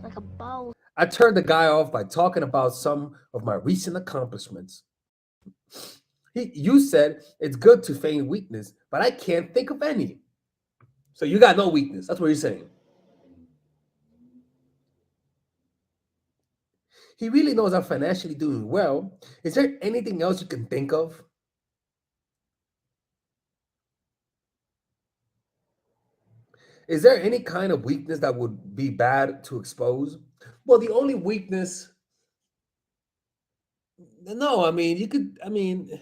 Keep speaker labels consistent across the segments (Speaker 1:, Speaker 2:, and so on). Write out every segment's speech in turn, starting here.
Speaker 1: like a boss.
Speaker 2: I turned the guy off by talking about some of my recent accomplishments. You said it's good to feign weakness, but I can't think of any. So you got no weakness. That's what you're saying. He really knows I'm financially doing well. Is there anything else you can think of? Is there any kind of weakness that would be bad to expose? Well, the only weakness, no, I mean, you could, I mean,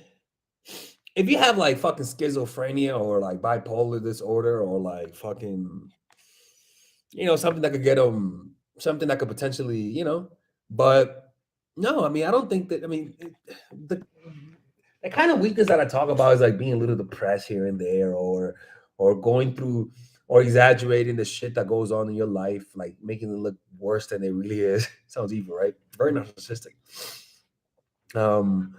Speaker 2: if you have like fucking schizophrenia or like bipolar disorder or like fucking, something that could get something that could potentially, but no, I mean, I don't think that, I mean, the kind of weakness that I talk about is like being a little depressed here and there, or going through or exaggerating the shit that goes on in your life, like making it look worse than it really is. Sounds evil, right? Very narcissistic. Um,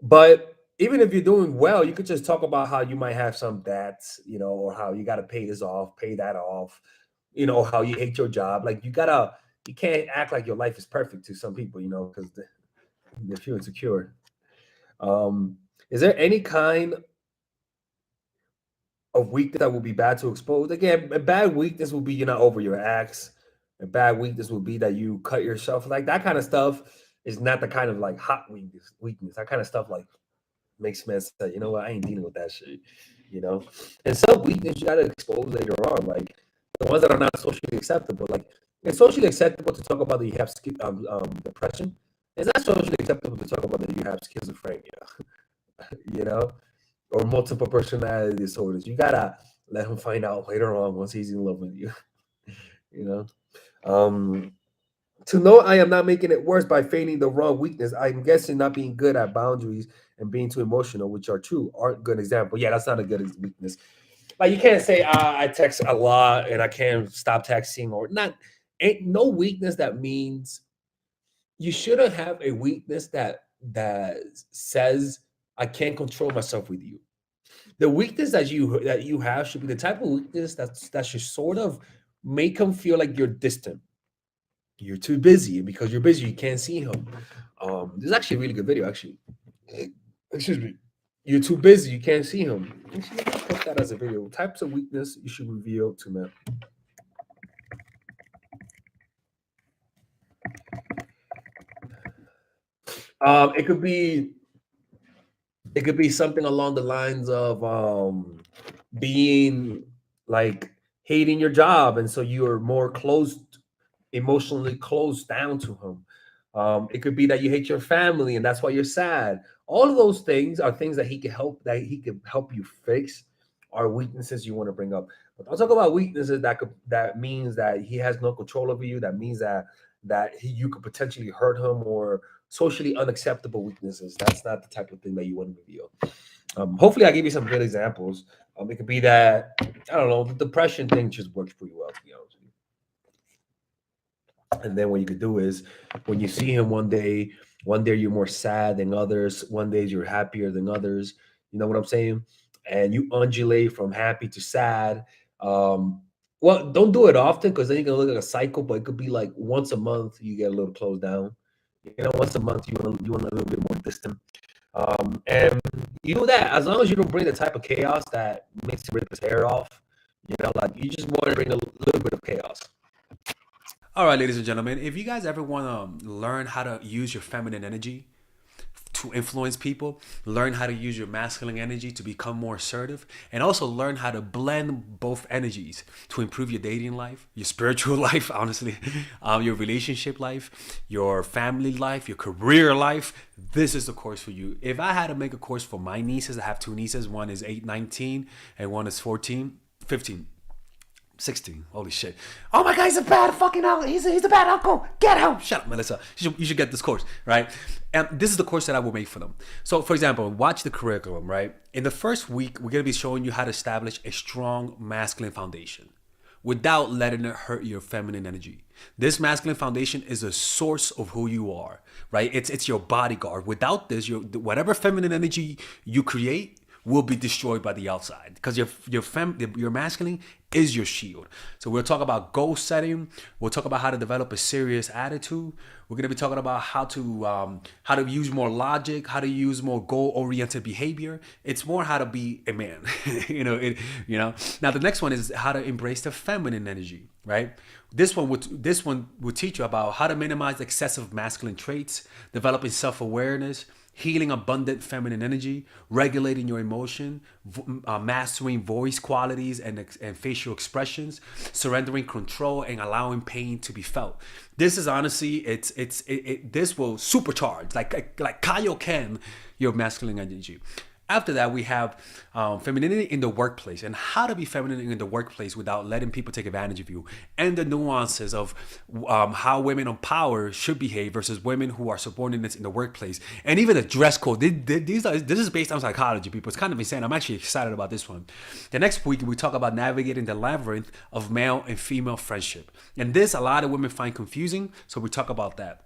Speaker 2: but even if you're doing well, you could just talk about how you might have some debts, or how you got to pay this off, pay that off, how you hate your job. Like you can't act like your life is perfect to some people, because they feel insecure. Um, is there any kind of weakness that would be bad to expose? Again, a bad weakness would be you're not over your ex. A bad weakness would be that you cut yourself. Like that kind of stuff is not the kind of like hot weakness. That kind of stuff like makes men say, you know what, I ain't dealing with that shit. You know, and some weakness you gotta expose later on, like the ones that are not socially acceptable. Like it's socially acceptable to talk about that you have depression. It's not socially acceptable to talk about that you have schizophrenia. You know, or multiple personality disorders. You gotta let him find out later on once he's in love with you. You know, um, to know I am not making it worse by feigning the wrong weakness. I'm guessing not being good at boundaries and being too emotional, which are true, aren't good example. Yeah, that's not a good weakness. Like you can't say I text a lot and I can't stop texting or not. Ain't no weakness that means you shouldn't have a weakness that says I can't control myself with you. The weakness that you have should be the type of weakness that should sort of make him feel like you're distant. You're too busy, and because you're busy, you can't see him. This is actually a really good video. Actually, excuse me. You're too busy, you can't see him. Actually, let me put that as a video. Types of weakness you should reveal to men. Um, it could be it could be something along the lines of being like hating your job, and so you are more closed, emotionally closed down to him. It could be that you hate your family and that's why you're sad. All of those things are things that he could help you fix, are weaknesses you want to bring up. But don't talk about weaknesses that means that he has no control over you, that means you could potentially hurt him, or socially unacceptable weaknesses. That's not the type of thing that you want to reveal. Hopefully, I give you some good examples. It could be that, I don't know, the depression thing just works pretty well, to be honest with you. And then what you could do is, when you see him one day you're more sad than others, one day you're happier than others. You know what I'm saying? And you undulate from happy to sad. Um, well, don't do it often because then you're gonna look like a cycle. But it could be like once a month you get a little closed down. Once a month you want a little bit more distant. And you do that as long as you don't bring the type of chaos that makes him rip his hair off. Like you just want to bring a little bit of chaos.
Speaker 3: All right, ladies and gentlemen, if you guys ever want to learn how to use your feminine energy to influence people, learn how to use your masculine energy to become more assertive, and also learn how to blend both energies to improve your dating life, your spiritual life, honestly, your relationship life, your family life, your career life, this is the course for you. If I had to make a course for my nieces, I have two nieces, one is 8, 19, and one is 14, 15. 16. Holy shit. Oh my God, he's a bad fucking uncle. He's a bad uncle. Get him. Shut up, Melissa. You should get this course, right? And this is the course that I will make for them. So, for example, watch the curriculum, right? In the first week, we're going to be showing you how to establish a strong masculine foundation without letting it hurt your feminine energy. This masculine foundation is a source of who you are, right? It's your bodyguard. Without this, whatever feminine energy you create will be destroyed by the outside, because your masculine is your shield. So we'll talk about goal setting. We'll talk about how to develop a serious attitude. We're gonna be talking about how to use more logic, how to use more goal-oriented behavior. It's more how to be a man. Now the next one is how to embrace the feminine energy, right? This one would teach you about how to minimize excessive masculine traits, developing self-awareness, healing abundant feminine energy, regulating your emotion, mastering voice qualities and facial expressions, surrendering control, and allowing pain to be felt. This is honestly, this will supercharge, like Kaioken, your masculine energy. After that, we have femininity in the workplace, and how to be feminine in the workplace without letting people take advantage of you, and the nuances of how women of power should behave versus women who are subordinates in the workplace, and even the dress code. This is based on psychology, people. It's kind of insane. I'm actually excited about this one. The next week, we talk about navigating the labyrinth of male and female friendship, and this a lot of women find confusing, so we talk about that.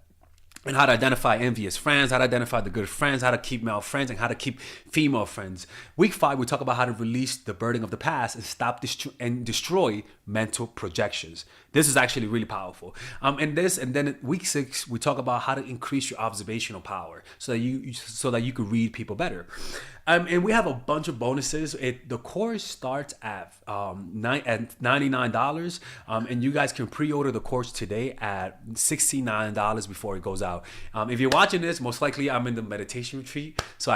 Speaker 3: And how to identify envious friends, how to identify the good friends, how to keep male friends, and how to keep female friends. Week 5, we talk about how to release the burden of the past and stop and destroy mental projections. This is actually really powerful. And then week 6, we talk about how to increase your observational power so that you can read people better. And we have a bunch of bonuses. The course starts at $99, and you guys can pre-order the course today at $69 before it goes out. If you're watching this, most likely I'm in the meditation retreat, so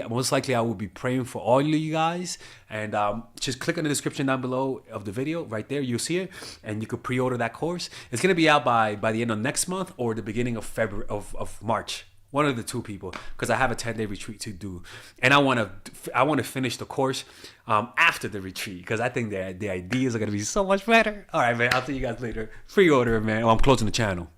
Speaker 3: most likely I will be praying for all of you guys. And just click on the description down below of the video. Right there, you'll see it, and you can pre-order that course. It's gonna be out by the end of next month or the beginning of February of March. One of the two, people, because I have a 10-day retreat to do, and I want to finish the course after the retreat, because I think the ideas are gonna be so much better. All right, man. I'll see you guys later. Pre-order, man. I'm closing the channel.